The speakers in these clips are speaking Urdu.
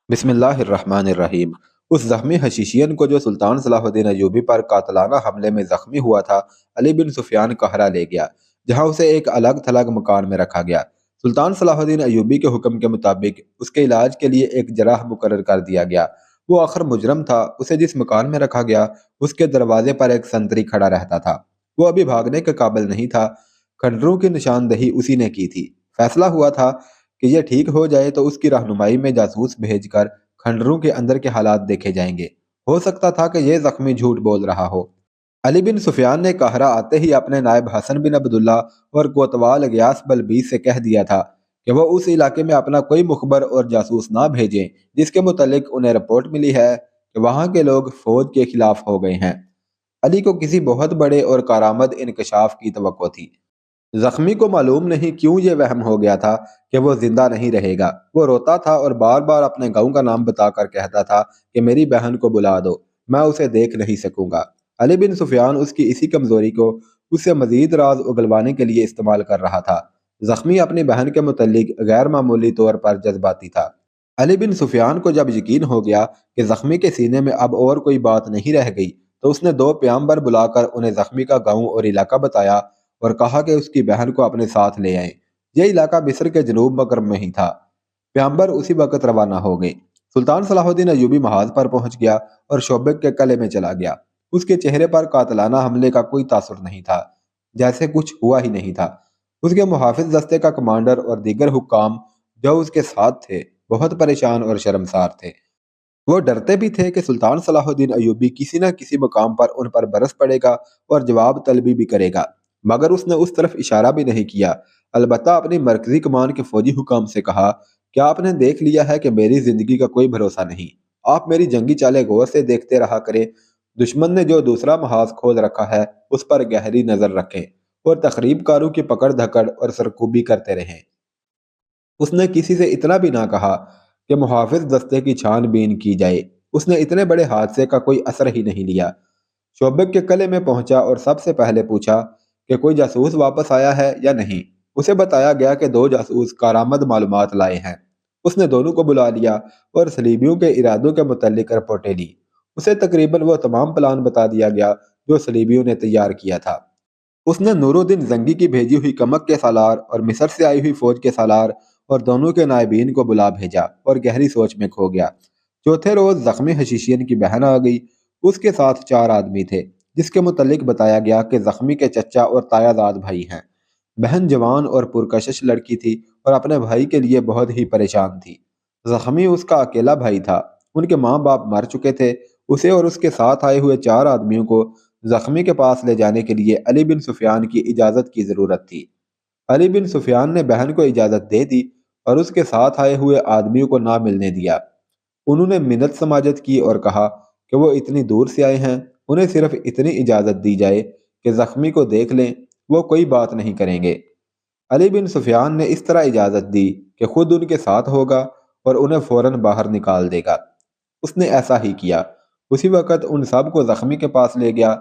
بسم اللہ الرحمن الرحیم۔ اس زخمی حشیشین کو جو سلطان صلاح الدین ایوبی پر قاتلانہ حملے میں زخمی ہوا تھا، علی بن سفیان قاہرہ لے گیا، جہاں اسے ایک الگ تھلگ مکان میں رکھا گیا۔ سلطان صلاح الدین ایوبی کے حکم کے مطابق اس کے علاج کے لیے ایک جراح مقرر کر دیا گیا۔ وہ آخر مجرم تھا، اسے جس مکان میں رکھا گیا اس کے دروازے پر ایک سنتری کھڑا رہتا تھا۔ وہ ابھی بھاگنے کے قابل نہیں تھا، کھنڈروں کی نشاندہی اسی نے کی تھی۔ فیصلہ ہوا تھا کہ یہ ٹھیک ہو جائے تو اس کی رہنمائی میں جاسوس بھیج کر کھنڈروں کے اندر کے حالات دیکھے جائیں گے۔ ہو سکتا تھا کہ یہ زخمی جھوٹ بول رہا ہو۔ علی بن سفیان نے قاہرہ آتے ہی اپنے نائب حسن بن عبداللہ اور کوتوال غیاث بلبیس سے کہہ دیا تھا کہ وہ اس علاقے میں اپنا کوئی مخبر اور جاسوس نہ بھیجیں جس کے متعلق انہیں رپورٹ ملی ہے کہ وہاں کے لوگ فوج کے خلاف ہو گئے ہیں۔ علی کو کسی بہت بڑے اور کارآمد انکشاف کی توقع تھی۔ زخمی کو معلوم نہیں کیوں یہ وہم ہو گیا تھا کہ وہ زندہ نہیں رہے گا۔ وہ روتا تھا اور بار بار اپنے گاؤں کا نام بتا کر کہتا تھا کہ میری بہن کو بلا دو، میں اسے دیکھ نہیں سکوں گا۔ علی بن سفیان اس کی اسی کمزوری کو اس سے مزید راز اگلوانے کے لیے استعمال کر رہا تھا۔ زخمی اپنی بہن کے متعلق غیر معمولی طور پر جذباتی تھا۔ علی بن سفیان کو جب یقین ہو گیا کہ زخمی کے سینے میں اب اور کوئی بات نہیں رہ گئی تو اس نے 2 پیامبر بلا کر انہیں زخمی کا گاؤں اور علاقہ بتایا اور کہا کہ اس کی بہن کو اپنے ساتھ لے آئیں۔ یہ علاقہ مصر کے جنوب مغرب میں ہی تھا۔ پیامبر اسی وقت روانہ ہو گئے۔ سلطان صلاح الدین ایوبی محاذ پر پہنچ گیا اور شعبے کے قلعے میں چلا گیا۔ اس کے چہرے پر قاتلانہ حملے کا کوئی تاثر نہیں تھا، جیسے کچھ ہوا ہی نہیں تھا۔ اس کے محافظ دستے کا کمانڈر اور دیگر حکام جو اس کے ساتھ تھے بہت پریشان اور شرمسار تھے۔ وہ ڈرتے بھی تھے کہ سلطان صلاح الدین ایوبی کسی نہ کسی مقام پر ان پر برس پڑے گا اور جواب طلبی بھی کرے گا، مگر اس نے اس طرف اشارہ بھی نہیں کیا۔ البتہ اپنی مرکزی کمان کے فوجی حکام سے کہا کہ آپ نے دیکھ لیا ہے کہ میری زندگی کا کوئی بھروسہ نہیں، آپ میری جنگی چالیں غور سے دیکھتے رہا کریں۔ دشمن نے جو دوسرا محاذ کھول رکھا ہے اس پر گہری نظر رکھیں اور تخریب کاروں کی پکڑ دھکڑ اور سرکوبی کرتے رہیں۔ اس نے کسی سے اتنا بھی نہ کہا کہ محافظ دستے کی چھان بین کی جائے۔ اس نے اتنے بڑے حادثے کا کوئی اثر ہی نہیں لیا۔ شعبے کے قلعے میں پہنچا اور سب سے پہلے پوچھا کہ کوئی جاسوس واپس آیا ہے یا نہیں۔ اسے بتایا گیا کہ 2 جاسوس کارآمد معلومات لائے ہیں۔ اس نے دونوں کو بلا لیا اور صلیبیوں کے ارادوں کے متعلق رپورٹیں لی۔ اسے تقریباً وہ تمام پلان بتا دیا گیا جو صلیبیوں نے تیار کیا تھا۔ اس نے نور الدین زنگی کی بھیجی ہوئی کمک کے سالار اور مصر سے آئی ہوئی فوج کے سالار اور دونوں کے نائبین کو بلا بھیجا اور گہری سوچ میں کھو گیا۔ چوتھے روز زخمی حشیشین کی بہن آ گئی۔ اس کے ساتھ 4 آدمی تھے جس کے متعلق بتایا گیا کہ زخمی کے چچا اور تایا داد بھائی ہیں۔ بہن جوان اور پرکشش لڑکی تھی اور اپنے بھائی کے لیے بہت ہی پریشان تھی۔ زخمی اس کا اکیلا بھائی تھا، ان کے ماں باپ مر چکے تھے۔ اسے اور اس کے ساتھ آئے ہوئے 4 آدمیوں کو زخمی کے پاس لے جانے کے لیے علی بن سفیان کی اجازت کی ضرورت تھی۔ علی بن سفیان نے بہن کو اجازت دے دی اور اس کے ساتھ آئے ہوئے آدمیوں کو نہ ملنے دیا۔ انہوں نے منت سماجت کی اور کہا کہ وہ اتنی دور سے آئے ہیں، انہیں صرف اتنی اجازت دی جائے کہ زخمی کو دیکھ لیں، وہ کوئی بات نہیں کریں گے۔ علی بن سفیان نے اس طرح اجازت دی کہ خود ان کے ساتھ ہوگا اور انہیں فوراً باہر نکال دے گا۔ اس نے ایسا ہی کیا۔ اسی وقت ان سب کو زخمی کے پاس لے گیا۔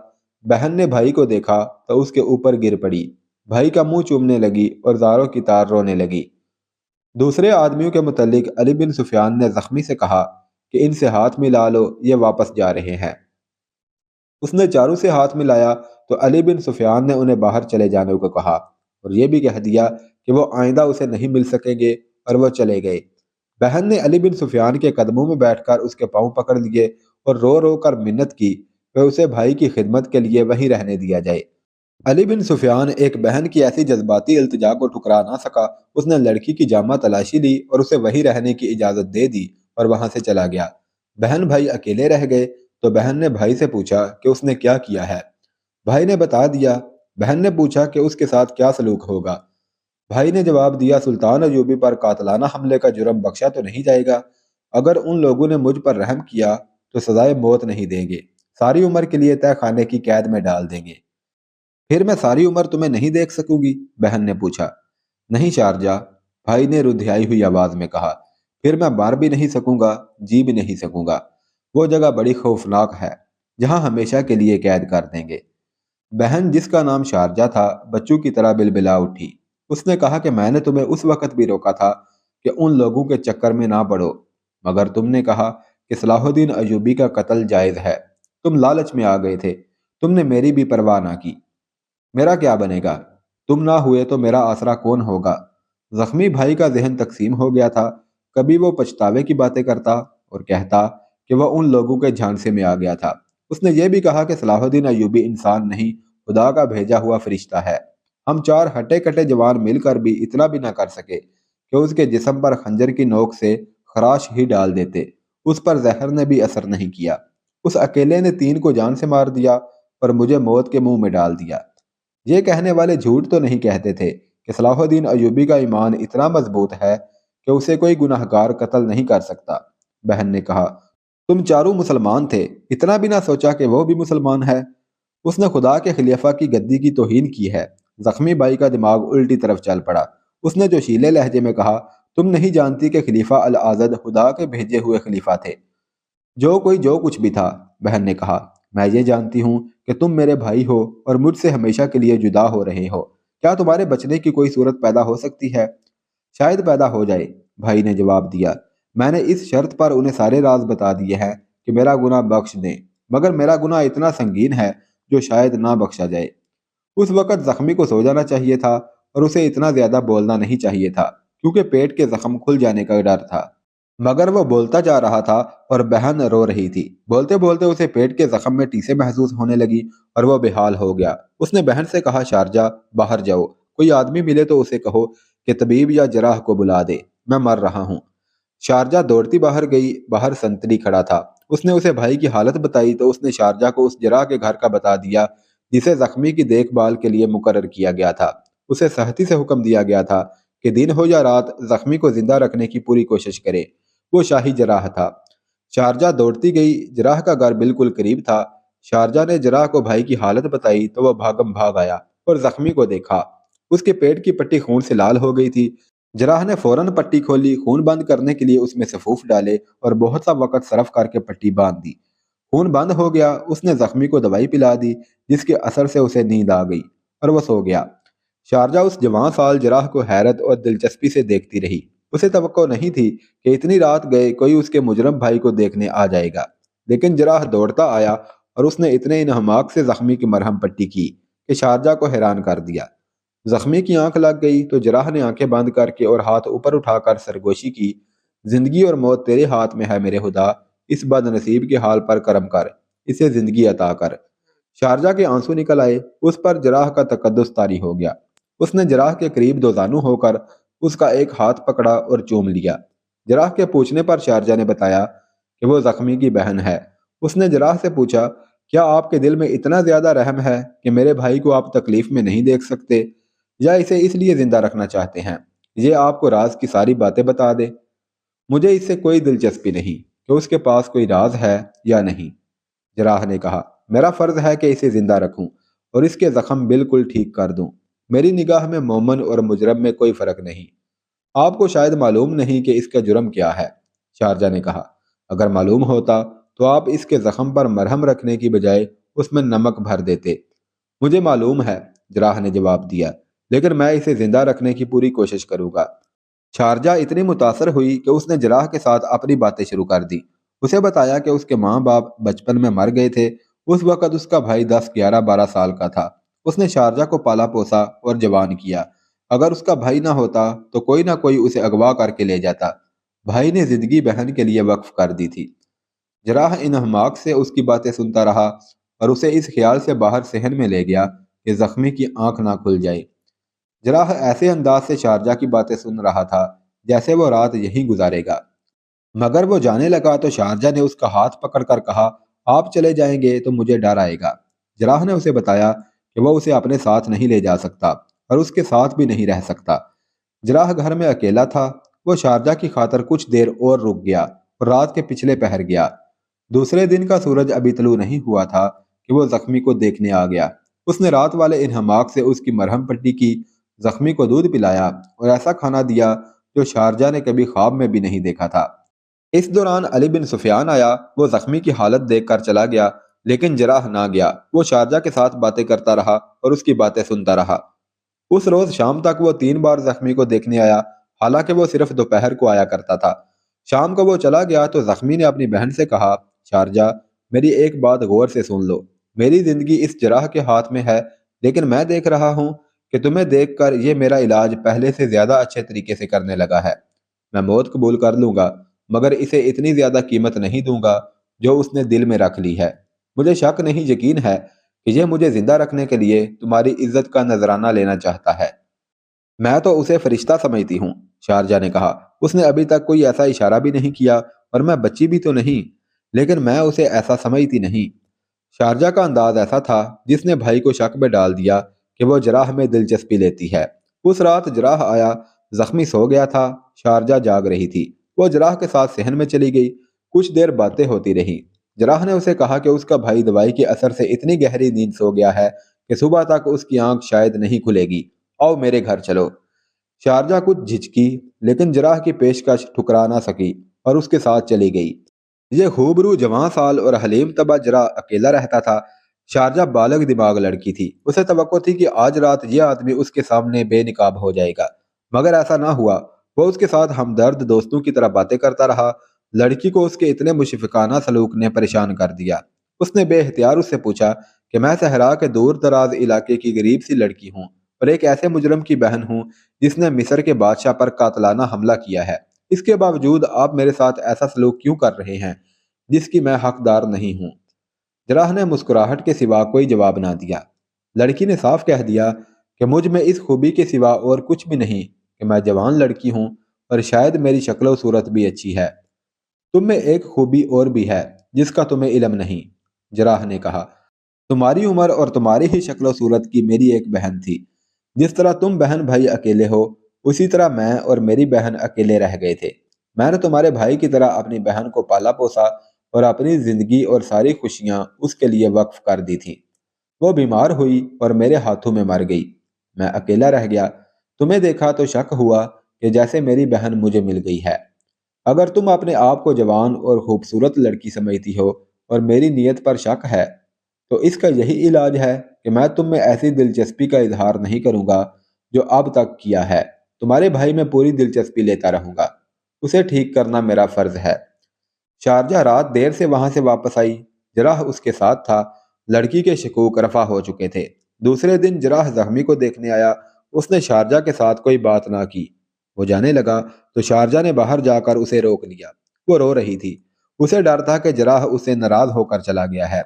بہن نے بھائی کو دیکھا تو اس کے اوپر گر پڑی، بھائی کا منہ چومنے لگی اور زاروں کی تار رونے لگی۔ دوسرے آدمیوں کے متعلق علی بن سفیان نے زخمی سے کہا کہ ان سے ہاتھ ملا لو، یہ واپس جا رہے ہیں۔ اس نے چاروں سے ہاتھ ملایا تو علی بن سفیان نے انہیں باہر چلے جانے کو کہا اور یہ بھی کہہ دیا کہ وہ آئندہ اسے نہیں مل سکیں گے، اور وہ چلے گئے۔ بہن نے علی بن سفیان کے قدموں میں بیٹھ کر اس کے پاؤں پکڑ لیے اور رو رو کر منت کی کہ اسے بھائی کی خدمت کے لیے وہیں رہنے دیا جائے۔ علی بن سفیان ایک بہن کی ایسی جذباتی التجا کو ٹھکرا نہ سکا۔ اس نے لڑکی کی جامہ تلاشی لی اور اسے وہیں رہنے کی اجازت دے دی اور وہاں سے چلا گیا۔ بہن بھائی اکیلے رہ گئے تو بہن نے بھائی سے پوچھا کہ اس نے کیا کیا ہے۔ بھائی نے بتا دیا۔ بہن نے پوچھا کہ اس کے ساتھ کیا سلوک ہوگا۔ بھائی نے جواب دیا، سلطان ایوبی پر قاتلانہ حملے کا جرم بخشا تو نہیں جائے گا۔ اگر ان لوگوں نے مجھ پر رحم کیا تو سزائے موت نہیں دیں گے، ساری عمر کے لیے تہہ خانے کی قید میں ڈال دیں گے۔ پھر میں ساری عمر تمہیں نہیں دیکھ سکوں گی؟ بہن نے پوچھا۔ نہیں شارجہ، بھائی نے ردھیائی ہوئی آواز میں کہا، پھر میں مر بھی نہیں سکوں گا، جی بھی نہیں سکوں گا۔ وہ جگہ بڑی خوفناک ہے جہاں ہمیشہ کے لیے قید کر دیں گے۔ بہن جس کا نام شارجہ تھا بچوں کی طرح بلبلا اٹھی۔ اس نے کہا کہ میں نے تمہیں اس وقت بھی روکا تھا کہ ان لوگوں کے چکر میں نہ پڑو۔ مگر تم نے کہا کہ صلاح الدین ایوبی کا قتل جائز ہے۔ تم لالچ میں آ گئے تھے، تم نے میری بھی پرواہ نہ کی۔ میرا کیا بنے گا؟ تم نہ ہوئے تو میرا آسرا کون ہوگا؟ زخمی بھائی کا ذہن تقسیم ہو گیا تھا۔ کبھی وہ پچھتاوے کی باتیں کرتا اور کہتا کہ وہ ان لوگوں کے جھانسے میں آ گیا تھا۔ اس نے یہ بھی کہا کہ صلاح الدین ایوبی انسان نہیں، خدا کا بھیجا ہوا فرشتہ ہے۔ ہم چار ہٹے کٹے جوان مل کر بھی اتنا بھی نہ کر سکے کہ اس کے جسم پر خنجر کی نوک سے خراش ہی ڈال دیتے۔ اس پر زہر نے بھی اثر نہیں کیا۔ اس اکیلے نے 3 کو جان سے مار دیا اور مجھے موت کے منہ میں ڈال دیا۔ یہ کہنے والے جھوٹ تو نہیں کہتے تھے کہ صلاح الدین ایوبی کا ایمان اتنا مضبوط ہے کہ اسے کوئی گناہ گار قتل نہیں کر سکتا۔ بہن نے کہا، تم چاروں مسلمان تھے، اتنا بھی نہ سوچا کہ وہ بھی مسلمان ہے؟ اس نے خدا کے خلیفہ کی گدی کی توہین کی ہے۔ زخمی بھائی کا دماغ الٹی طرف چل پڑا۔ اس نے جوشیلے لہجے میں کہا، تم نہیں جانتی کہ خلیفہ العاضد خدا کے بھیجے ہوئے خلیفہ تھے، جو کوئی جو کچھ بھی تھا۔ بہن نے کہا، میں یہ جانتی ہوں کہ تم میرے بھائی ہو اور مجھ سے ہمیشہ کے لیے جدا ہو رہے ہو۔ کیا تمہارے بچنے کی کوئی صورت پیدا ہو سکتی ہے؟ شاید پیدا ہو جائے، بھائی نے جواب دیا۔ میں نے اس شرط پر انہیں سارے راز بتا دیے ہیں کہ میرا گناہ بخش دیں، مگر میرا گناہ اتنا سنگین ہے جو شاید نہ بخشا جائے۔ اس وقت زخمی کو سو جانا چاہیے تھا اور اسے اتنا زیادہ بولنا نہیں چاہیے تھا، کیونکہ پیٹ کے زخم کھل جانے کا ڈر تھا۔ مگر وہ بولتا جا رہا تھا اور بہن رو رہی تھی۔ بولتے بولتے اسے پیٹ کے زخم میں ٹیسیں محسوس ہونے لگی اور وہ بے حال ہو گیا۔ اس نے بہن سے کہا، شارجہ باہر جاؤ، کوئی آدمی ملے تو اسے کہو کہ طبیب یا جراح کو بلا دے، میں مر رہا ہوں۔ شارجہ دوڑتی باہر گئی۔ باہر سنتری کھڑا تھا۔ اس نے اسے بھائی کی حالت بتائی تو اس نے شارجہ کو اس جراح کے گھر کا بتا دیا جسے زخمی کی دیکھ بھال کے لیے مقرر کیا گیا تھا۔ اسے سختی سے حکم دیا گیا تھا کہ دن ہو یا رات زخمی کو زندہ رکھنے کی پوری کوشش کرے۔ وہ شاہی جراح تھا۔ شارجہ دوڑتی گئی۔ جراح کا گھر بالکل قریب تھا۔ شارجہ نے جراح کو بھائی کی حالت بتائی تو وہ بھاگم بھاگ آیا اور زخمی کو دیکھا۔ اس کے پیٹ کی پٹی خون سے لال ہو گئی تھی۔ جراح نے فوراً پٹی کھولی، خون بند کرنے کے لیے اس میں سفوف ڈالے اور بہت سا وقت صرف کر کے پٹی باندھ دی۔ خون بند ہو گیا۔ اس نے زخمی کو دوائی پلا دی جس کے اثر سے اسے نیند آ گئی اور وہ سو گیا۔ شارجہ اس جوان سال جراح کو حیرت اور دلچسپی سے دیکھتی رہی۔ اسے توقع نہیں تھی کہ اتنی رات گئے کوئی اس کے مجرم بھائی کو دیکھنے آ جائے گا، لیکن جراح دوڑتا آیا اور اس نے اتنے انہماک سے زخمی کی مرہم پٹی کی کہ شارجہ کو حیران کر دیا۔ زخمی کی آنکھ لگ گئی تو جراح نے آنکھیں بند کر کے اور ہاتھ اوپر اٹھا کر سرگوشی کی، زندگی اور موت تیرے ہاتھ میں ہے میرے خدا، اس بد نصیب کے حال پر کرم کر، اسے زندگی عطا کر۔ شارجہ کے آنسو نکل آئے۔ اس پر جراح کا تقدس طاری ہو گیا۔ اس نے جراح کے قریب دوزانو ہو کر اس کا ایک ہاتھ پکڑا اور چوم لیا۔ جراح کے پوچھنے پر شارجہ نے بتایا کہ وہ زخمی کی بہن ہے۔ اس نے جراح سے پوچھا، کیا آپ کے دل میں اتنا زیادہ رحم ہے کہ میرے بھائی کو آپ تکلیف میں نہیں دیکھ سکتے، یا اسے اس لیے زندہ رکھنا چاہتے ہیں یہ آپ کو راز کی ساری باتیں بتا دے؟ مجھے اس سے کوئی دلچسپی نہیں کہ اس کے پاس کوئی راز ہے یا نہیں، جراح نے کہا۔ میرا فرض ہے کہ اسے زندہ رکھوں اور اس کے زخم بالکل ٹھیک کر دوں۔ میری نگاہ میں مومن اور مجرم میں کوئی فرق نہیں۔ آپ کو شاید معلوم نہیں کہ اس کا جرم کیا ہے، شارجہ نے کہا۔ اگر معلوم ہوتا تو آپ اس کے زخم پر مرہم رکھنے کی بجائے اس میں نمک بھر دیتے۔ مجھے معلوم ہے، جراح نے جواب دیا، لیکن میں اسے زندہ رکھنے کی پوری کوشش کروں گا۔ شارجہ اتنی متاثر ہوئی کہ اس نے جراح کے ساتھ اپنی باتیں شروع کر دی۔ اسے بتایا کہ اس کے ماں باپ بچپن میں مر گئے تھے۔ اس وقت اس کا بھائی 10، 11، 12 سال کا تھا۔ اس نے شارجہ کو پالا پوسا اور جوان کیا۔ اگر اس کا بھائی نہ ہوتا تو کوئی نہ کوئی اسے اغوا کر کے لے جاتا۔ بھائی نے زندگی بہن کے لیے وقف کر دی تھی۔ جراح انہماک سے اس کی باتیں سنتا رہا اور اسے اس خیال سے باہر صحن میں لے گیا کہ زخمی کی آنکھ نہ کھل جائے۔ جراح ایسے انداز سے شارجہ کی باتیں سن رہا تھا جیسے وہ رات یہیں گزارے گا۔ مگر وہ جانے لگا تو شارجہ نے اس کا ہاتھ پکڑ کر کہا، آپ چلے جائیں گے تو مجھے ڈر آئے گا۔ جراح نے اسے بتایا کہ وہ اسے اپنے ساتھ نہیں لے جا سکتا اور اس کے ساتھ بھی نہیں رہ سکتا۔ جراح گھر میں اکیلا تھا۔ وہ شارجہ کی خاطر کچھ دیر اور رک گیا اور رات کے پچھلے پہر گیا۔ دوسرے دن کا سورج ابھی طلوع نہیں ہوا تھا کہ وہ زخمی کو دیکھنے آ گیا۔ اس نے رات والے انہماک سے اس کی مرہم پٹی کی، زخمی کو دودھ پلایا اور ایسا کھانا دیا جو شارجہ نے کبھی خواب میں بھی نہیں دیکھا تھا۔ اس دوران علی بن سفیان آیا۔ وہ زخمی کی حالت دیکھ کر چلا گیا، لیکن جراح نہ گیا۔ وہ شارجہ کے ساتھ باتیں کرتا رہا اور اس کی باتیں سنتا رہا۔ اس روز شام تک وہ 3 بار زخمی کو دیکھنے آیا، حالانکہ وہ صرف دوپہر کو آیا کرتا تھا۔ شام کو وہ چلا گیا تو زخمی نے اپنی بہن سے کہا، شارجہ، میری ایک بات غور سے سن لو۔ میری زندگی اس جراح کے ہاتھ میں ہے، لیکن میں دیکھ رہا ہوں کہ تمہیں دیکھ کر یہ میرا علاج پہلے سے زیادہ اچھے طریقے سے کرنے لگا ہے۔ میں موت قبول کر لوں گا، مگر اسے اتنی زیادہ قیمت نہیں دوں گا جو اس نے دل میں رکھ لی ہے۔ مجھے شک نہیں، یقین ہے کہ یہ مجھے زندہ رکھنے کے لیے تمہاری عزت کا نذرانہ لینا چاہتا ہے۔ میں تو اسے فرشتہ سمجھتی ہوں، شارجہ نے کہا۔ اس نے ابھی تک کوئی ایسا اشارہ بھی نہیں کیا اور میں بچی بھی تو نہیں، لیکن میں اسے ایسا سمجھتی نہیں۔ شارجہ کا انداز ایسا تھا جس نے بھائی کو شک میں ڈال دیا کہ وہ جراح میں دلچسپی لیتی ہے۔ اس رات جراح آیا، زخمی سو گیا تھا، شارجہ جاگ رہی تھی۔ وہ جراح کے ساتھ صحن میں چلی گئی، کچھ دیر باتیں ہوتی رہی۔ جراح نے اسے کہا کہ اس کا بھائی دوائی کے اثر سے اتنی گہری نیند سو گیا ہے کہ صبح تک اس کی آنکھ شاید نہیں کھلے گی۔ آؤ میرے گھر چلو۔ شارجہ کچھ جھجکی، لیکن جراح کی پیشکش ٹھکرا نہ سکی اور اس کے ساتھ چلی گئی۔ یہ خوبرو جوان سال اور حلیم طبع جراح اکیلا رہتا تھا۔ شارجہ بالغ دماغ لڑکی تھی، اسے توقع تھی کہ آج رات یہ آدمی اس کے سامنے بے نقاب ہو جائے گا، مگر ایسا نہ ہوا۔ وہ اس کے ساتھ ہمدرد دوستوں کی طرح باتیں کرتا رہا۔ لڑکی کو اس کے اتنے مشفقانہ سلوک نے پریشان کر دیا۔ اس نے بے اختیار اس سے پوچھا کہ میں صحرا کے دور دراز علاقے کی غریب سی لڑکی ہوں اور ایک ایسے مجرم کی بہن ہوں جس نے مصر کے بادشاہ پر قاتلانہ حملہ کیا ہے۔ اس کے باوجود آپ میرے ساتھ ایسا سلوک کیوں کر رہے ہیں جس کی میں حقدار نہیں ہوں؟ جراح نے مسکراہٹ کے سوا کوئی جواب نہ دیا۔ لڑکی نے صاف کہہ دیا کہ مجھ میں اس خوبی کے سوا اور کچھ بھی نہیں کہ میں جوان لڑکی ہوں اور شاید میری شکل و صورت بھی اچھی ہے۔ تم میں ایک خوبی اور بھی ہے جس کا تمہیں علم نہیں، جراح نے کہا۔ تمہاری عمر اور تمہاری ہی شکل و صورت کی میری ایک بہن تھی۔ جس طرح تم بہن بھائی اکیلے ہو، اسی طرح میں اور میری بہن اکیلے رہ گئے تھے۔ میں نے تمہارے بھائی کی طرح اپنی بہن کو پالا پوسا اور اپنی زندگی اور ساری خوشیاں اس کے لیے وقف کر دی تھی۔ وہ بیمار ہوئی اور میرے ہاتھوں میں مر گئی۔ میں اکیلا رہ گیا۔ تمہیں دیکھا تو شک ہوا کہ جیسے میری بہن مجھے مل گئی ہے۔ اگر تم اپنے آپ کو جوان اور خوبصورت لڑکی سمجھتی ہو اور میری نیت پر شک ہے، تو اس کا یہی علاج ہے کہ میں تم میں ایسی دلچسپی کا اظہار نہیں کروں گا جو اب تک کیا ہے۔ تمہارے بھائی میں پوری دلچسپی لیتا رہوں گا۔ اسے ٹھیک کرنا میرا فرض ہے۔ شارجہ رات دیر سے وہاں سے واپس آئی۔ جراح اس کے ساتھ تھا۔ لڑکی کے شکوک رفع ہو چکے تھے۔ دوسرے دن جراح زخمی کو دیکھنے آیا۔ اس نے شارجہ کے ساتھ کوئی بات نہ کی۔ وہ جانے لگا تو شارجہ نے باہر جا کر اسے روک لیا۔ وہ رو رہی تھی۔ اسے ڈر تھا کہ جراح اسے ناراض ہو کر چلا گیا ہے۔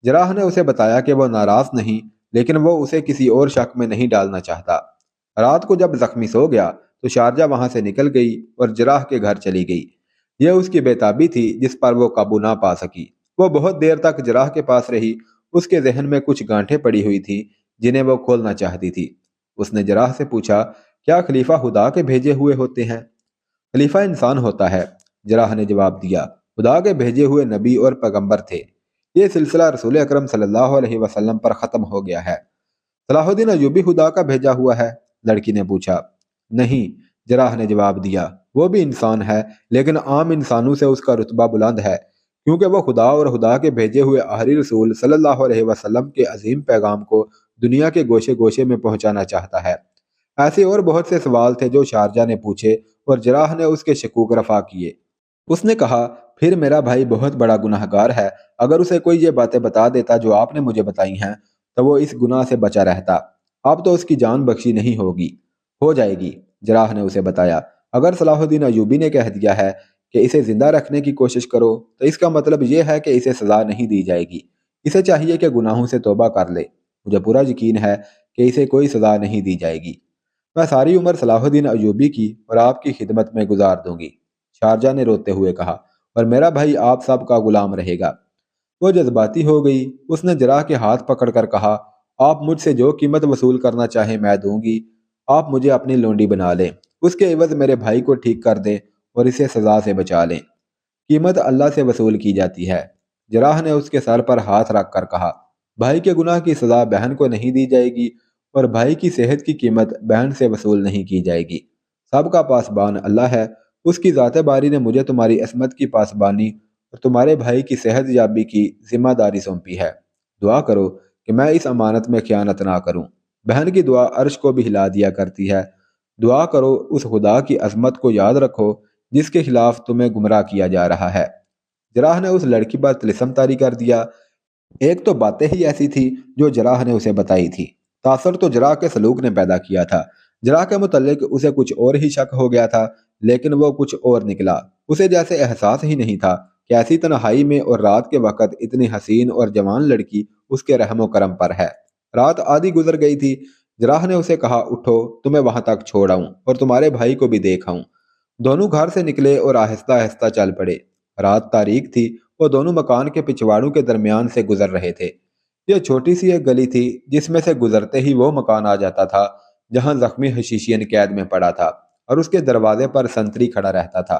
جراح نے اسے بتایا کہ وہ ناراض نہیں، لیکن وہ اسے کسی اور شک میں نہیں ڈالنا چاہتا۔ رات کو جب زخمی سو گیا تو شارجہ وہاں سے نکل گئی اور جراح کے گھر چلی گئی۔ یہ اس کی بےتابی تھی جس پر وہ قابو نہ پا سکی۔ وہ بہت دیر تک جراح کے پاس رہی۔ اس کے ذہن میں کچھ گانٹھیں پڑی ہوئی تھیں جنہیں وہ کھولنا چاہتی تھی۔ اس نے جراح سے پوچھا، کیا خلیفہ خدا کے بھیجے ہوئے ہوتے ہیں؟ خلیفہ انسان ہوتا ہے، جراح نے جواب دیا۔ خدا کے بھیجے ہوئے نبی اور پیغمبر تھے۔ یہ سلسلہ رسول اکرم صلی اللہ علیہ وسلم پر ختم ہو گیا ہے۔ صلاح الدین ایوبی خدا کا بھیجا ہوا ہے؟ لڑکی نے پوچھا۔ نہیں، جراح نے جواب دیا، وہ بھی انسان ہے، لیکن عام انسانوں سے اس کا رتبہ بلند ہے، کیونکہ وہ خدا اور خدا کے بھیجے ہوئے آخری رسول صلی اللہ علیہ وسلم کے عظیم پیغام کو دنیا کے گوشے گوشے میں پہنچانا چاہتا ہے۔ ایسے اور بہت سے سوال تھے جو شارجہ نے پوچھے اور جراح نے اس کے شکوک رفع کیے۔ اس نے کہا، پھر میرا بھائی بہت بڑا گناہ گار ہے۔ اگر اسے کوئی یہ باتیں بتا دیتا جو آپ نے مجھے بتائی ہیں تو وہ اس گناہ سے بچا رہتا۔ اب تو اس کی جان بخشی نہیں ہوگی۔ ہو جائے گی، جراح نے اسے بتایا۔ اگر صلاح الدین ایوبی نے کہہ دیا ہے کہ اسے زندہ رکھنے کی کوشش کرو تو اس کا مطلب یہ ہے کہ اسے سزا نہیں دی جائے گی۔ اسے چاہیے کہ گناہوں سے توبہ کر لے۔ مجھے پورا یقین ہے کہ اسے کوئی سزا نہیں دی جائے گی۔ میں ساری عمر صلاح الدین ایوبی کی اور آپ کی خدمت میں گزار دوں گی، شارجہ نے روتے ہوئے کہا، اور میرا بھائی آپ سب کا غلام رہے گا۔ وہ جذباتی ہو گئی۔ اس نے جراح کے ہاتھ پکڑ کر کہا، آپ مجھ سے جو قیمت وصول کرنا چاہیں میں دوں گی۔ آپ مجھے اپنی لونڈی بنا لیں، اس کے عوض میرے بھائی کو ٹھیک کر دیں اور اسے سزا سے بچا لیں۔ قیمت اللہ سے وصول کی جاتی ہے۔ جراح نے اس کے سر پر ہاتھ رکھ کر کہا، بھائی کے گناہ کی سزا بہن کو نہیں دی جائے گی اور بھائی کی صحت کی قیمت بہن سے وصول نہیں کی جائے گی۔ سب کا پاسبان اللہ ہے۔ اس کی ذات باری نے مجھے تمہاری عصمت کی پاسبانی اور تمہارے بھائی کی صحت یابی کی ذمہ داری سونپی ہے۔ دعا کرو کہ میں اس امانت میں خیانت نہ کروں۔ بہن کی دعا عرش کو بھی ہلا دیا کرتی ہے۔ دعا کرو اس خدا کی عظمت کو یاد رکھو جس کے خلاف تمہیں گمراہ کیا جا رہا ہے۔ جراح نے اس لڑکی پر طلسم طاری کر دیا۔ ایک تو باتیں ہی ایسی تھی جو جراح نے اسے بتائی تھی۔ تاثر تو جراح کے سلوک نے پیدا کیا تھا۔ جراح کے متعلق اسے کچھ اور ہی شک ہو گیا تھا، لیکن وہ کچھ اور نکلا۔ اسے جیسے احساس ہی نہیں تھا کہ ایسی تنہائی میں اور رات کے وقت اتنی حسین اور جوان لڑکی اس کے رحم و کرم پر ہے۔ رات آدھی گزر گئی تھی۔ جراح نے اسے کہا، اٹھو، تمہیں وہاں تک چھوڑ آؤں اور تمہارے بھائی کو بھی دیکھ آؤں۔ دونوں گھر سے نکلے اور آہستہ آہستہ چل پڑے۔ رات تاریک تھی۔ وہ دونوں مکان کے پچھواڑوں کے درمیان سے گزر رہے تھے۔ یہ چھوٹی سی ایک گلی تھی جس میں سے گزرتے ہی وہ مکان آ جاتا تھا جہاں زخمی حشیشین قید میں پڑا تھا اور اس کے دروازے پر سنتری کھڑا رہتا تھا۔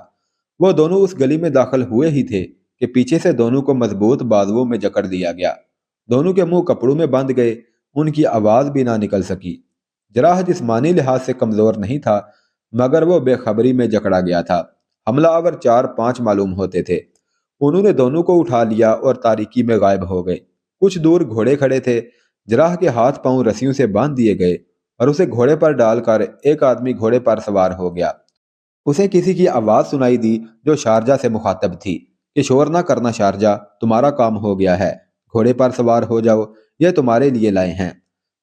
وہ دونوں اس گلی میں داخل ہوئے ہی تھے کہ پیچھے سے دونوں کو مضبوط بازوؤں میں جکڑ دیا گیا۔ دونوں کے منہ کپڑوں میں بند گئے، ان کی آواز بھی نہ نکل سکی۔ جراح جسمانی لحاظ سے کمزور نہیں تھا، مگر وہ بے خبری میں جکڑا گیا تھا۔ حملہ آور 4-5 معلوم ہوتے تھے۔ انہوں نے دونوں کو اٹھا لیا اور تاریکی میں غائب ہو گئے۔ کچھ دور گھوڑے کھڑے تھے۔ جراح کے ہاتھ پاؤں رسیوں سے باندھ دیے گئے اور اسے گھوڑے پر ڈال کر ایک آدمی گھوڑے پر سوار ہو گیا۔ اسے کسی کی آواز سنائی دی جو شارجہ سے مخاطب تھی کہ شور نہ کرنا شارجہ، تمہارا کام ہو گیا ہے، گھوڑے پر سوار ہو جاؤ، یہ تمہارے لیے لائے ہیں۔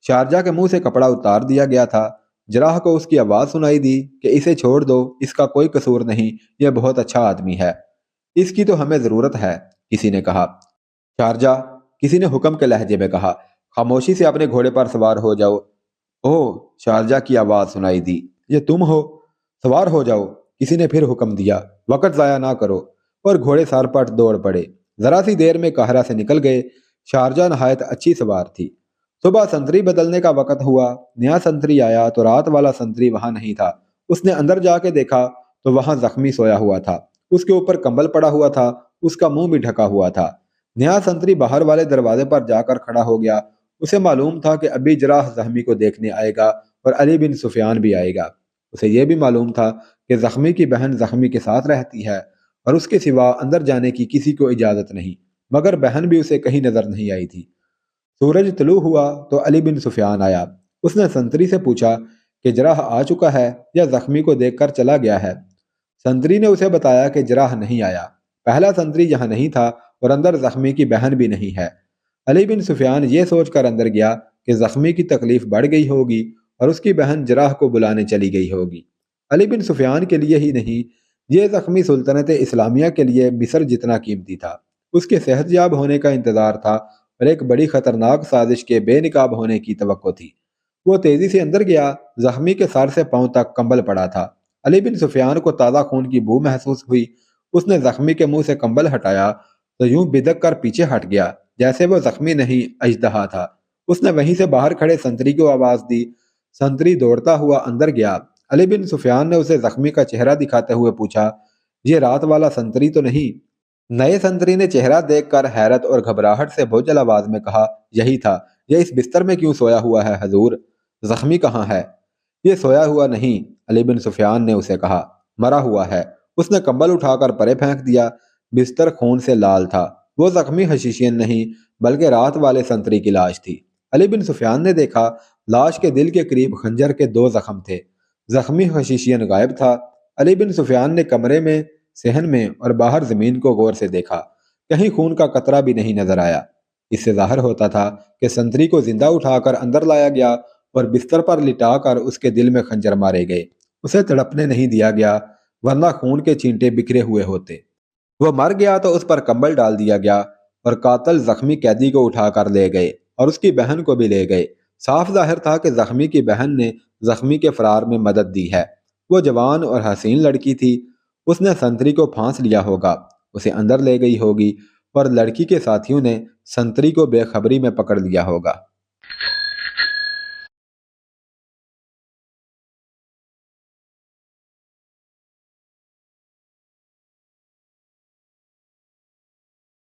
شارجہ کے منہ سے کپڑا اتار دیا گیا تھا۔ جراح کو اس کی آواز سنائی دی کہ اسے چھوڑ دو، اس کا کوئی قصور نہیں، یہ بہت اچھا آدمی ہے، اس کی تو ہمیں ضرورت ہے، کسی نے کہا۔ شارجہ، کسی نے حکم کے لہجے میں کہا، خاموشی سے اپنے گھوڑے پر سوار ہو جاؤ۔ اوہ، شارجہ کی آواز سنائی دی، یہ تم ہو؟ سوار ہو جاؤ، کسی نے پھر حکم دیا۔ وقت ضائع نہ کرو، اور گھوڑے سار پٹ دوڑ پڑے۔ ذرا سی دیر میں قاہرہ سے نکل گئے۔ شارجہ نہایت اچھی سوار تھی۔ صبح سنتری بدلنے کا وقت ہوا۔ نیا سنتری آیا تو رات والا سنتری وہاں نہیں تھا۔ اس نے اندر جا کے دیکھا تو وہاں زخمی سویا ہوا تھا۔ اس کے اوپر کمبل پڑا ہوا تھا، اس کا منہ بھی ڈھکا ہوا تھا۔ نیا سنتری باہر والے دروازے پر جا کر کھڑا ہو گیا۔ اسے معلوم تھا کہ ابھی جراح زخمی کو دیکھنے آئے گا اور علی بن سفیان بھی آئے گا۔ اسے یہ بھی معلوم تھا کہ زخمی کی بہن زخمی کے ساتھ رہتی ہے اور اس کے سوا اندر جانے کی کسی کو اجازت نہیں، مگر بہن بھی اسے کہیں نظر نہیں آئی تھی۔ سورج طلوع ہوا تو علی بن سفیان آیا۔ اس نے سنتری سے پوچھا کہ جراح آ چکا ہے یا زخمی کو دیکھ کر چلا گیا ہے؟ سنتری نے اسے بتایا کہ جراح نہیں آیا، پہلا سنتری یہاں نہیں تھا اور اندر زخمی کی بہن بھی نہیں ہے۔ علی بن سفیان یہ سوچ کر اندر گیا کہ زخمی کی تکلیف بڑھ گئی ہوگی اور اس کی بہن جراح کو بلانے چلی گئی ہوگی۔ علی بن سفیان کے لیے ہی نہیں، یہ زخمی سلطنت اسلامیہ کے لیے مصر جتنا قیمتی تھا۔ اس کے صحت یاب ہونے کا انتظار تھا اور ایک بڑی خطرناک سازش کے بے نقاب ہونے کی توقع تھی۔ وہ تیزی سے اندر گیا۔ زخمی کے سر سے پاؤں تک کمبل پڑا تھا۔ علی بن سفیان کو تازہ خون کی بو محسوس ہوئی۔ اس نے زخمی کے منہ سے کمبل ہٹایا تو یوں بدک کر پیچھے ہٹ گیا جیسے وہ زخمی نہیں، اژدہا تھا۔ اس نے وہیں سے باہر کھڑے سنتری کو آواز دی۔ سنتری دوڑتا ہوا اندر گیا۔ علی بن سفیان نے اسے زخمی کا چہرہ دکھاتے ہوئے پوچھا، یہ رات والا سنتری تو نہیں؟ نئے سنتری نے چہرہ دیکھ کر حیرت اور گھبراہٹ سے بوجھل آواز میں کہا، یہی تھا۔ یہ اس بستر میں کیوں سویا ہوا ہے حضور؟ زخمی کہاں ہے؟ یہ سویا ہوا نہیں، علی بن سفیان نے اسے کہا، مرا ہوا ہے۔ اس نے کمبل اٹھا کر پرے پھینک دیا۔ بستر خون سے لال تھا۔ وہ زخمی حشیشین نہیں بلکہ رات والے سنتری کی لاش تھی۔ علی بن سفیان نے دیکھا لاش کے دل کے قریب خنجر کے 2 زخم تھے۔ زخمی حشیشین غائب تھا۔ علی بن سفیان نے کمرے میں، صحن میں اور باہر زمین کو غور سے دیکھا۔ کہیں خون کا قطرہ بھی نہیں نظر آیا۔ اس سے ظاہر ہوتا تھا کہ سنتری کو زندہ اٹھا کر اندر لایا گیا اور بستر پر لٹا کر اس کے دل میں خنجر مارے گئے۔ اسے تڑپنے نہیں دیا گیا، ورنہ خون کے چینٹے بکھرے ہوئے ہوتے۔ وہ مر گیا تو اس پر کمبل ڈال دیا گیا اور قاتل زخمی قیدی کو اٹھا کر لے گئے اور اس کی بہن کو بھی لے گئے۔ صاف ظاہر تھا کہ زخمی کی بہن نے زخمی کے فرار میں مدد دی ہے۔ وہ جوان اور حسین لڑکی تھی۔ اس نے سنتری کو پھانس لیا ہوگا، اسے اندر لے گئی ہوگی اور لڑکی کے ساتھیوں نے سنتری کو بے خبری میں پکڑ لیا ہوگا۔